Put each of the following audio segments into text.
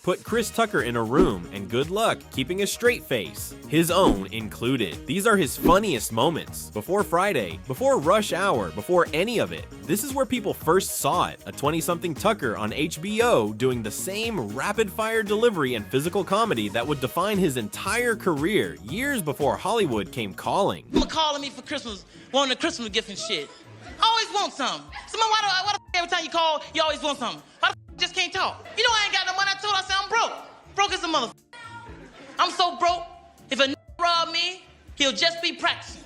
Put Chris Tucker in a room, and good luck keeping a straight face, his own included. These are his funniest moments. Before Friday, before Rush Hour, before any of it. This is where people first saw it, a 20-something Tucker on HBO doing the same rapid-fire delivery and physical comedy that would define his entire career years before Hollywood came calling. Someone calling me for Christmas, wanting a Christmas gift and shit. I always want something. Someone, why the every time you call, you always want something? Why the you just can't talk? You know I ain't got no money. I told her, I said I'm broke. Broke as a mother. I'm so broke, if a rob me, he'll just be practicing.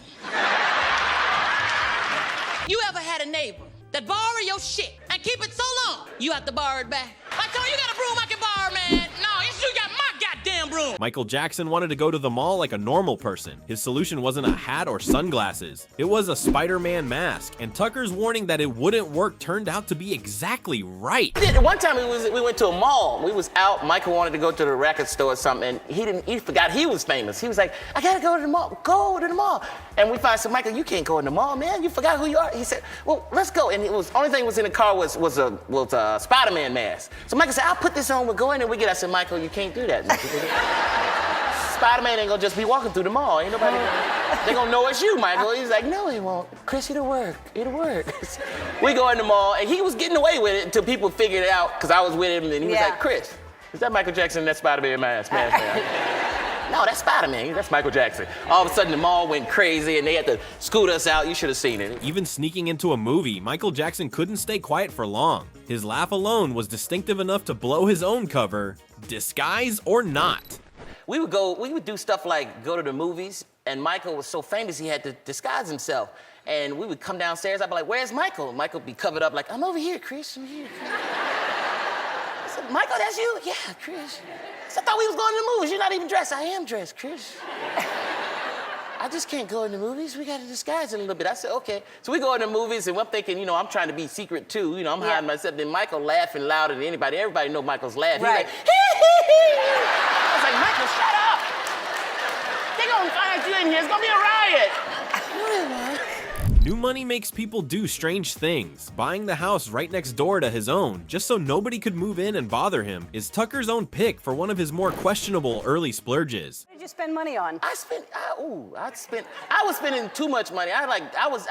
You ever had a neighbor that borrow your shit and keep it so long, you have to borrow it back? I told you, you got a broom I can borrow, man. No, you got my goddamn broom. Michael Jackson wanted to go to the mall like a normal person. His solution wasn't a hat or sunglasses. It was a Spider-Man mask, and Tucker's warning that it wouldn't work turned out to be exactly right. One time we went to a mall. We was out. Michael wanted to go to the record store or something, and he forgot he was famous. He was like, I gotta go to the mall. Go to the mall. And we finally said, Michael, you can't go in the mall, man. You forgot who you are. He said, well, let's go. And it was only thing was in the car was a Spider-Man mask. So Michael said, I'll put this on. We'll go in and we get. I said, Michael, you can't do that. Spider-Man ain't gonna just be walking through the mall. Ain't nobody. They gonna know it's you, Michael. He's like, no, he won't. Chris, it'll work. It'll work. We go in the mall, and he was getting away with it until people figured it out, because I was with him, and he was like, Chris, is that Michael Jackson in that Spider-Man mask? No, that's Spider-Man. That's Michael Jackson. All of a sudden, the mall went crazy, and they had to scoot us out. You should have seen it. Even sneaking into a movie, Michael Jackson couldn't stay quiet for long. His laugh alone was distinctive enough to blow his own cover, disguise or not. We would do stuff like go to the movies, and Michael was so famous he had to disguise himself. And we would come downstairs, I'd be like, where's Michael? Michael would be covered up like, I'm over here, Chris, I'm here. I said, Michael, that's you? Yeah, Chris. I thought we was going to the movies. You're not even dressed. I am dressed, Chris. I just can't go in the movies. We got to disguise it a little bit. I said, okay. So we go in the movies, and I'm thinking, I'm trying to be secret, too. I'm hiding myself. Then Michael laughing louder than anybody. Everybody know Michael's laughing. Right. He's like, hee. I was like, Michael, shut up. They're going to find you in here. It's going to be a riot. New money makes people do strange things. Buying the house right next door to his own, just so nobody could move in and bother him, is Tucker's own pick for one of his more questionable early splurges. What did you spend money on? I was spending too much money. I was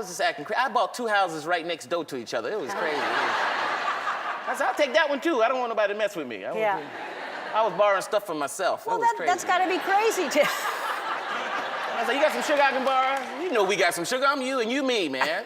just acting crazy. I bought 2 houses right next door to each other. It was crazy. I said, I'll take that one too. I don't want nobody to mess with me. I was borrowing stuff for myself. Well, was crazy. that's got to be crazy, too. I was like, you got some sugar I can borrow? You know we got some sugar. I'm you and you me, man.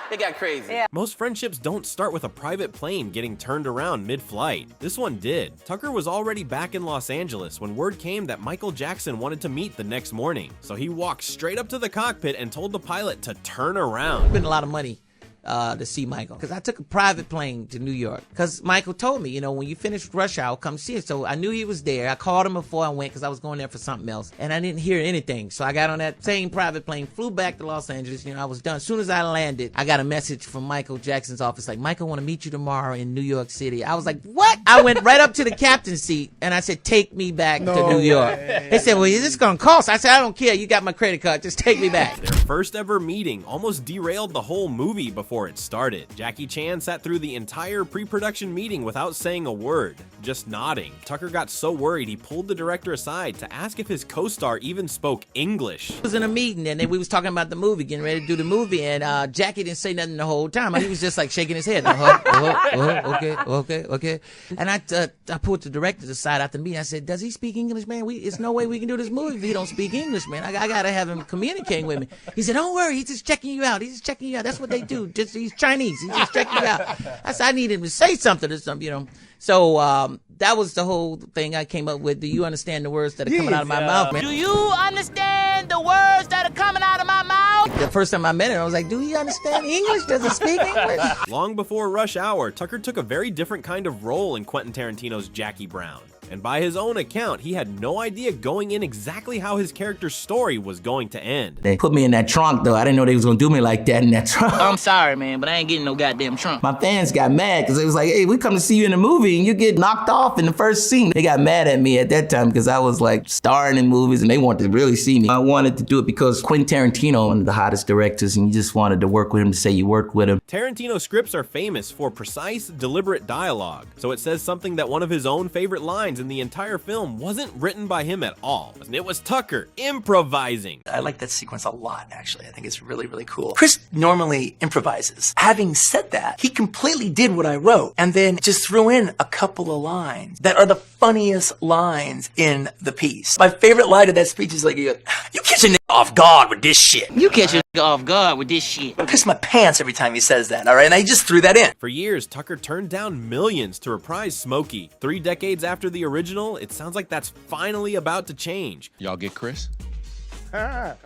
It got crazy. Yeah. Most friendships don't start with a private plane getting turned around mid-flight. This one did. Tucker was already back in Los Angeles when word came that Michael Jackson wanted to meet the next morning. So he walked straight up to the cockpit and told the pilot to turn around. Spent a lot of money to see Michael, because I took a private plane to New York, because Michael told me, when you finish Rush Hour, come see it. So I knew he was there. I called him before I went, because I was going there for something else, and I didn't hear anything. So I got on that same private plane, flew back to Los Angeles. I was done. As soon as I landed, I got a message from Michael Jackson's office, like, Michael want to meet you tomorrow in New York City. I was like, what? I went right up to the captain's seat, and I said, take me back to New York. They said, well, is this going to cost? I said, I don't care. You got my credit card. Just take me back. Their first ever meeting almost derailed the whole movie before it started. Jackie Chan sat through the entire pre-production meeting without saying a word, just nodding. Tucker got so worried he pulled the director aside to ask if his co-star even spoke English. I was in a meeting, and then we was talking about the movie, getting ready to do the movie, and Jackie didn't say nothing the whole time. He was just like shaking his head. Okay. And I pulled the director aside after the meeting. I said, does he speak English, man? It's no way we can do this movie if he don't speak English, man. I got to have him communicating with me. He said, don't worry, he's just checking you out. That's what they do. He's Chinese. He's just checking you out. I said, I need him to say something or something, So that was the whole thing I came up with. Do you understand the words that are coming out of my mouth, man? Do you understand the words that are coming out of my mouth? The first time I met him, I was like, do he understand English? Does he speak English? Long before Rush Hour, Tucker took a very different kind of role in Quentin Tarantino's Jackie Brown. and by his own account, he had no idea going in exactly how his character's story was going to end. They put me in that trunk, though. I didn't know they was gonna do me like that in that trunk. I'm sorry, man, but I ain't getting no goddamn trunk. My fans got mad because it was like, hey, we come to see you in a movie and you get knocked off in the first scene. They got mad at me at that time because I was like starring in movies and they wanted to really see me. I wanted to do it because Quentin Tarantino, one of the hottest directors, and you just wanted to work with him to say you worked with him. Tarantino scripts are famous for precise, deliberate dialogue, so it says something that one of his own favorite lines in the entire film wasn't written by him at all. And it was Tucker improvising. I like that sequence a lot, actually. I think it's really, really cool. Chris normally improvises. Having said that, he completely did what I wrote and then just threw in a couple of lines that are the funniest lines in the piece. My favorite line of that speech is like, you catch a nigga off guard with this shit. You catch a nigga off guard with this shit. I piss my pants every time he says that, all right? And I just threw that in. For years, Tucker turned down millions to reprise Smokey. 3 decades after the original, it sounds like that's finally about to change. Y'all get Chris?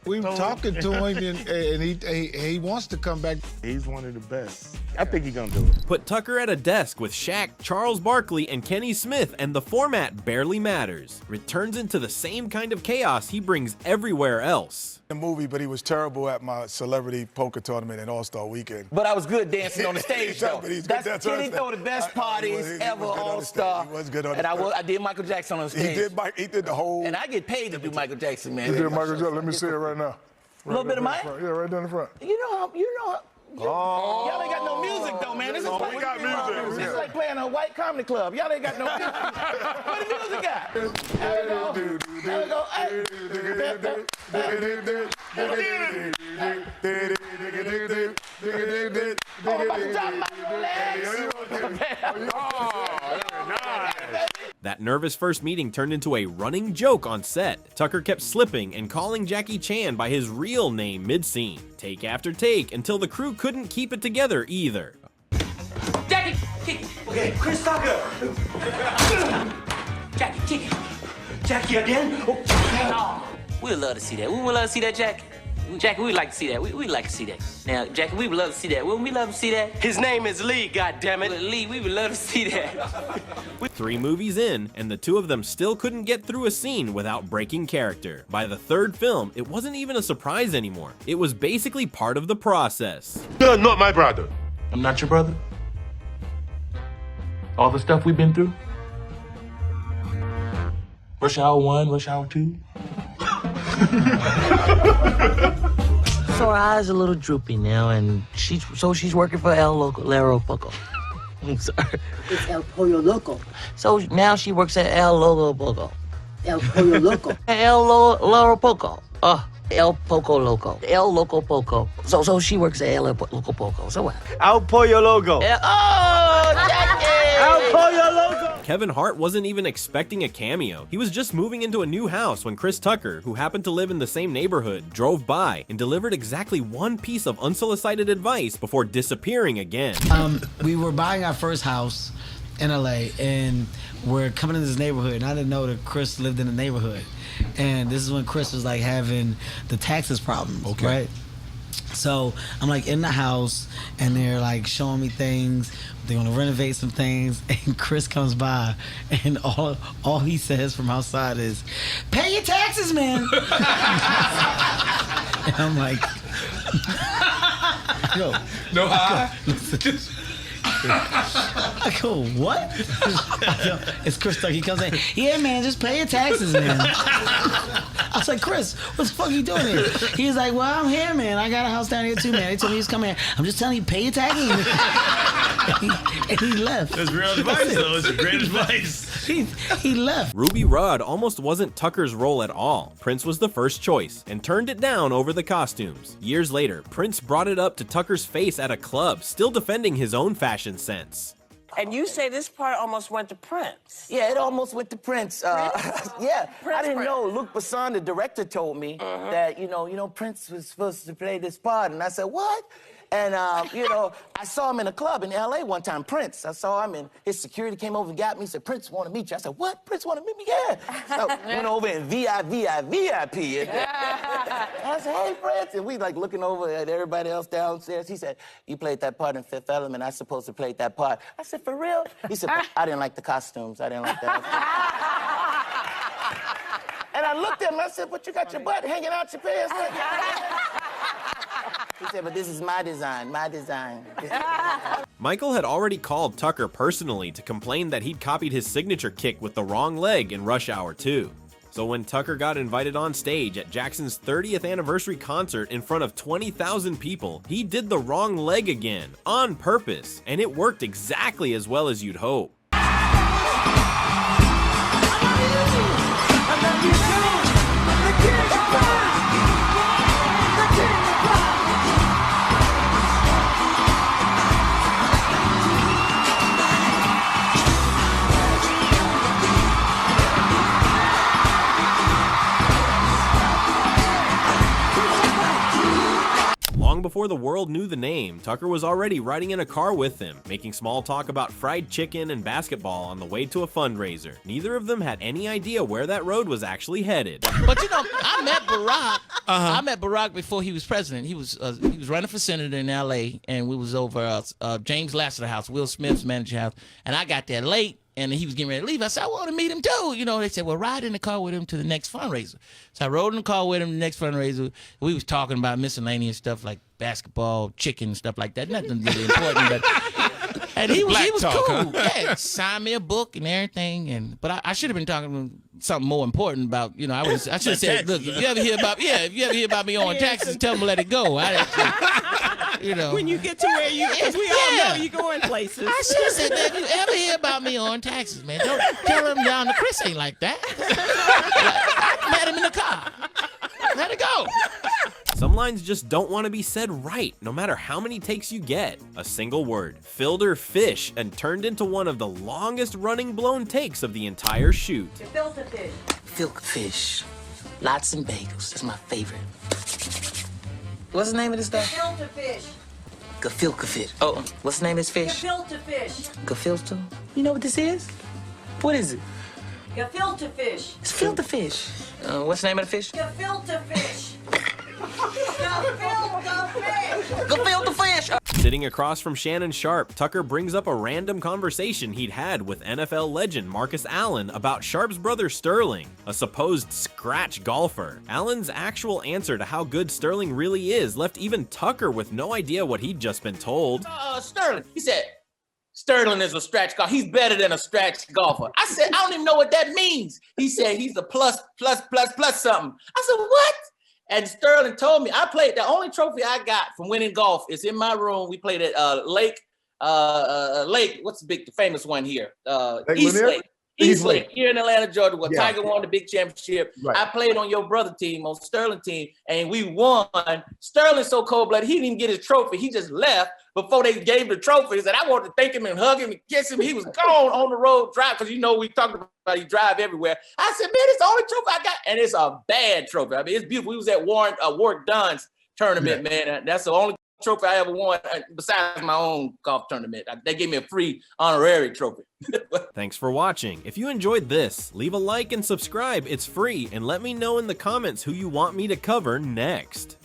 We were talking to him and he wants to come back. He's one of the best. I think he's gonna do it. Put Tucker at a desk with Shaq, Charles Barkley, and Kenny Smith, and the format barely matters. Returns into the same kind of chaos he brings everywhere else. The movie, but he was terrible at my celebrity poker tournament and All-Star Weekend. But I was good dancing on the stage, though. But he's good dancing on Kenny the stage. throw the best parties ever, All-Star. He was good on the And stage. I did Michael Jackson on the stage. He did the whole. And I get paid to do Michael Jackson, man. He did Michael Jackson. Let me see it right now. A little bit of mine? Yeah, right down the front. You know how. Oh. Y'all ain't got no music though, man. This is like, we got music. This is like playing a white comedy club. Y'all ain't got no music. Where the music at? There we go. There we go. That nervous first meeting turned into a running joke on set. Tucker kept slipping and calling Jackie Chan by his real name mid-scene, take after take, until the crew couldn't keep it together either. Jackie, kick it. Okay, Chris Tucker. Jackie, kick it. Jackie again? Oh, we'd love to see that. We would love to see that, Jackie. Jackie, we'd like to see that. We'd like to see that. Now, Jackie, we would love to see that. Wouldn't we love to see that? His name is Lee, goddammit. Lee, we would love to see that. 3 movies in, and the two of them still couldn't get through a scene without breaking character. By the 3rd film, it wasn't even a surprise anymore. It was basically part of the process. You're not my brother. I'm not your brother? All the stuff we've been through? Rush Hour 1, Rush Hour 2? So her eyes a little droopy now, and she's working for El Lero Poco. I'm sorry. It's El Pollo Loco. So now she works at El Loco Poco. El Pollo Loco. El Lero Poco. El Poco Loco. El Loco Poco. So she works at El Loco Poco. So what? I'll pull your logo. Jackie! I'll pull your logo. Kevin Hart wasn't even expecting a cameo. He was just moving into a new house when Chris Tucker, who happened to live in the same neighborhood, drove by and delivered exactly one piece of unsolicited advice before disappearing again. We were buying our first house in LA, and we're coming into this neighborhood, and I didn't know that Chris lived in the neighborhood. And this is when Chris was like having the taxes problems, right? So I'm like in the house, and they're like showing me things. They want to renovate some things, and Chris comes by, and all he says from outside is, "Pay your taxes, man." And I'm like, yo, No, I go, what? I go, it's Chris Tucker. He comes in, yeah, man, just pay your taxes, man. I was like, Chris, what the fuck are you doing here? He's like, well, I'm here, man. I got a house down here too, man. They told me he's coming here. I'm just telling you, pay your taxes. And he left. That's real advice, though. It's great advice. He left. Ruby Rhod almost wasn't Tucker's role at all. Prince was the first choice and turned it down over the costumes. Years later, Prince brought it up to Tucker's face at a club, still defending his own fashion sense. And you say this part almost went to Prince. Yeah, it almost went to Prince. Yeah, I didn't know. Luc Besson, the director, told me that, you know, Prince was supposed to play this part. And I said, what? And, I saw him in a club in L.A. one time, Prince. I saw him, and his security came over and got me. He said, Prince want to meet you. I said, what? Prince want to meet me? Yeah. So I went over in VIP. I said, hey, Prince. And we, like, looking over at everybody else downstairs. He said, you played that part in Fifth Element. I supposed to play that part. I said, for real? He said, I didn't like the costumes. I didn't like that. I looked at him, I said, but you got your butt hanging out your pants. He said, but this is my design, my design. Michael had already called Tucker personally to complain that he'd copied his signature kick with the wrong leg in Rush Hour 2. So when Tucker got invited on stage at Jackson's 30th anniversary concert in front of 20,000 people, he did the wrong leg again, on purpose, and it worked exactly as well as you'd hope. Long before the world knew the name, Tucker was already riding in a car with them, making small talk about fried chicken and basketball on the way to a fundraiser. Neither of them had any idea where that road was actually headed. But you know, I met Barack. I met Barack before he was president. He was running for senator in L.A. and we was over James Lasseter house, Will Smith's manager house, and I got there late. And he was getting ready to leave. I said, I want to meet him too. You know, they said, well, ride in the car with him to the next fundraiser. So I rode in the car with him to the next fundraiser. We was talking about miscellaneous stuff like basketball, chicken, stuff like that. Nothing really important, but and he was talk, cool. huh? Yeah, signed me a book and everything. But I should have been talking something more important about, you know, I should have said, look, if you ever hear about me on taxes, tell them to let it go. You know. When you get to where you, because we all know you going places. I should have said, man, if you ever hear about me on taxes, man, don't tell him down the Chris ain't like that. I met him in the car. Let it go. Some lines just don't want to be said right, no matter how many takes you get. A single word, filter fish, and turned into one of the longest running blown takes of the entire shoot. Gefilte fish. Gefilte fish. Lots and bagels. That's my favorite. What's the name of this stuff? Gefilte fish. Gefilte fish. Oh, what's the name of this fish? Gefilte fish. Gefilte? You know what this is? What is it? Gefilte fish. It's filter fish. What's the name of the fish? Gefilte fish. Gefilte fish. Gefilte fish! Sitting across from Shannon Sharp, Tucker brings up a random conversation he'd had with NFL legend Marcus Allen about Sharp's brother Sterling, a supposed scratch golfer. Allen's actual answer to how good Sterling really is left even Tucker with no idea what he'd just been told. Sterling. He said, Sterling is a scratch golfer. He's better than a scratch golfer. I said, I don't even know what that means. He said, he's a plus something. I said, what? And Sterling told me, I played, the only trophy I got from winning golf is in my room. We played at Lake, what's the famous one here? East Lake, here in Atlanta, Georgia, where Tiger won the big championship. Right. I played on your brother team, on Sterling team, and we won. Sterling's so cold-blooded, he didn't even get his trophy. He just left before they gave the trophies, and I wanted to thank him and hug him and kiss him. He was gone on the road drive, because you know we talked about he drive everywhere. I said, man, it's the only trophy I got, and it's a bad trophy. I mean, it's beautiful. We was at Warwick Dunn's tournament, man. That's the only trophy I ever won besides my own golf tournament. They gave me a free honorary trophy. Thanks for watching. If you enjoyed this, leave a like and subscribe. It's free, and let me know in the comments who you want me to cover next.